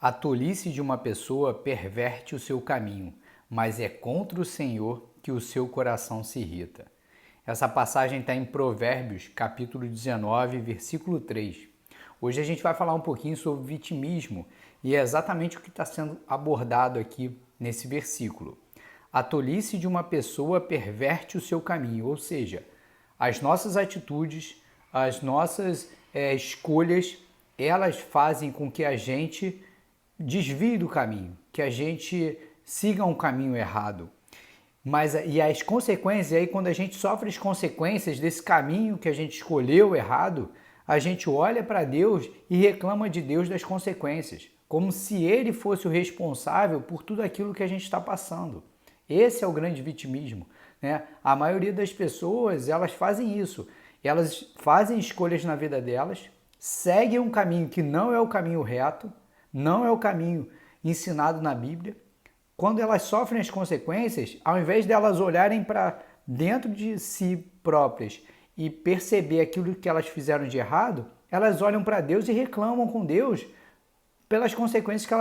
A tolice de uma pessoa perverte o seu caminho, mas é contra o Senhor que o seu coração se irrita. Essa passagem está em Provérbios, capítulo 19, versículo 3. Hoje a gente vai falar um pouquinho sobre vitimismo e é exatamente o que está sendo abordado aqui nesse versículo. A tolice de uma pessoa perverte o seu caminho, ou seja, as nossas atitudes, as nossas escolhas, elas fazem com que a gente desvie do caminho, que a gente siga um caminho errado. E as consequências, aí quando a gente sofre as consequências desse caminho que a gente escolheu errado, a gente olha para Deus e reclama de Deus das consequências, como se Ele fosse o responsável por tudo aquilo que a gente está passando. Esse é o grande vitimismo, né? A maioria das pessoas, elas fazem isso. Elas fazem escolhas na vida delas, seguem um caminho que não é o caminho reto, não é o caminho ensinado na Bíblia. Quando elas sofrem as consequências, ao invés de elas olharem para dentro de si próprias e perceber aquilo que elas fizeram de errado, elas olham para Deus e reclamam com Deus pelas consequências que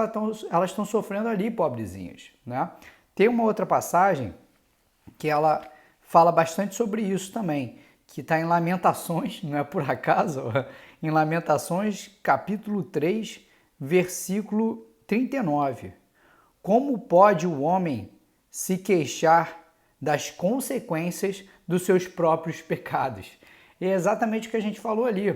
elas estão sofrendo ali, pobrezinhas, né? Tem uma outra passagem que ela fala bastante sobre isso também, que está em Lamentações, não é por acaso, em Lamentações, capítulo 3, versículo 39. Como pode o homem se queixar das consequências dos seus próprios pecados? É exatamente o que a gente falou ali.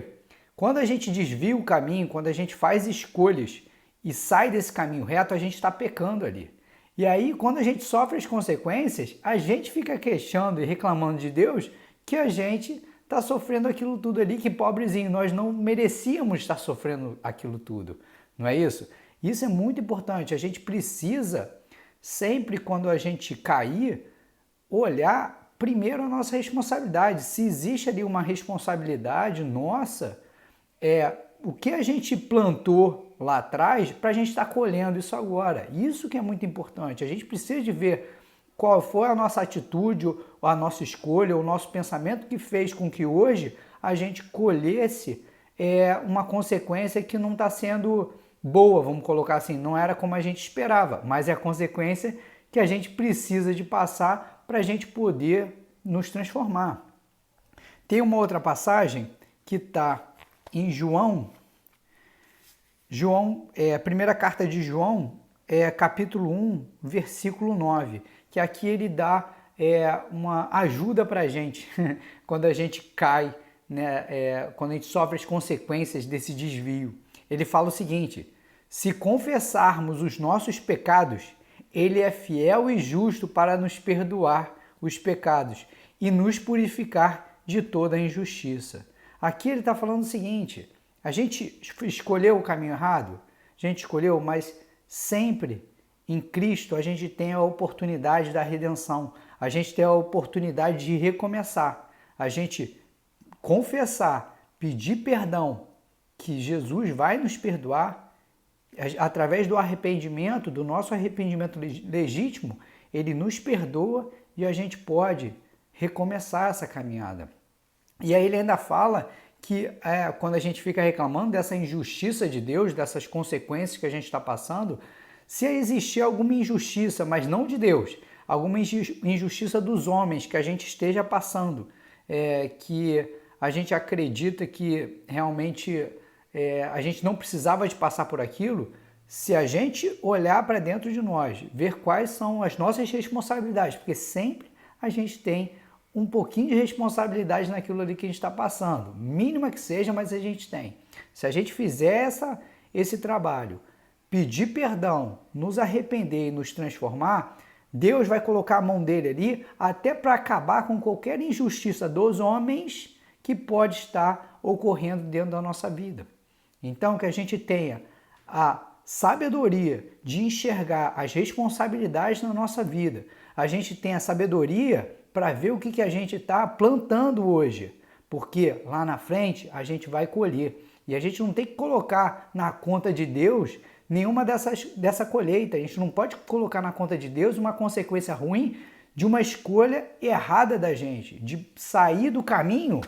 Quando a gente desvia o caminho, quando a gente faz escolhas e sai desse caminho reto, a gente está pecando ali. E aí, quando a gente sofre as consequências, a gente fica queixando e reclamando de Deus que a gente está sofrendo aquilo tudo ali, que pobrezinho, nós não merecíamos estar sofrendo aquilo tudo. Não é isso? Isso é muito importante. A gente precisa, sempre quando a gente cair, olhar primeiro a nossa responsabilidade. Se existe ali uma responsabilidade nossa, o que a gente plantou lá atrás para a gente estar colhendo isso agora. Isso que é muito importante. A gente precisa de ver qual foi a nossa atitude, a nossa escolha, o nosso pensamento que fez com que hoje a gente colhesse uma consequência que não está sendo boa, vamos colocar assim, não era como a gente esperava, mas é a consequência que a gente precisa de passar para a gente poder nos transformar. Tem uma outra passagem que está em João, a primeira carta de João, capítulo 1, versículo 9, que aqui ele dá uma ajuda para a gente quando a gente cai, né, quando a gente sofre as consequências desse desvio. Ele fala o seguinte: se confessarmos os nossos pecados, Ele é fiel e justo para nos perdoar os pecados e nos purificar de toda a injustiça. Aqui ele está falando o seguinte: a gente escolheu o caminho errado, a gente escolheu, mas sempre em Cristo a gente tem a oportunidade da redenção, a gente tem a oportunidade de recomeçar, a gente confessar, pedir perdão, que Jesus vai nos perdoar. Através do arrependimento, do nosso arrependimento legítimo, Ele nos perdoa e a gente pode recomeçar essa caminhada. E aí ele ainda fala que quando a gente fica reclamando dessa injustiça de Deus, dessas consequências que a gente está passando, se existir alguma injustiça, mas não de Deus, alguma injustiça dos homens que a gente esteja passando, que a gente acredita que realmente a gente não precisava de passar por aquilo, se a gente olhar para dentro de nós, ver quais são as nossas responsabilidades, porque sempre a gente tem um pouquinho de responsabilidade naquilo ali que a gente está passando, mínima que seja, mas a gente tem. Se a gente fizer esse trabalho, pedir perdão, nos arrepender e nos transformar, Deus vai colocar a mão dele ali até para acabar com qualquer injustiça dos homens que pode estar ocorrendo dentro da nossa vida. Então, que a gente tenha a sabedoria de enxergar as responsabilidades na nossa vida. A gente tenha a sabedoria para ver o que a gente está plantando hoje, porque lá na frente a gente vai colher. E a gente não tem que colocar na conta de Deus nenhuma dessa colheita. A gente não pode colocar na conta de Deus uma consequência ruim de uma escolha errada da gente, de sair do caminho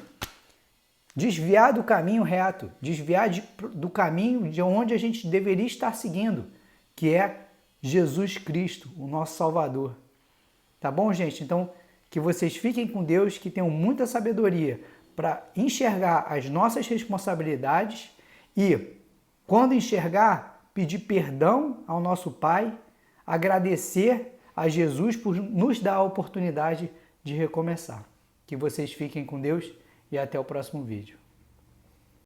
desviar do caminho reto, desviar do caminho de onde a gente deveria estar seguindo, que é Jesus Cristo, o nosso Salvador. Tá bom, gente? Então, que vocês fiquem com Deus, que tenham muita sabedoria para enxergar as nossas responsabilidades e, quando enxergar, pedir perdão ao nosso Pai, agradecer a Jesus por nos dar a oportunidade de recomeçar. Que vocês fiquem com Deus e até o próximo vídeo.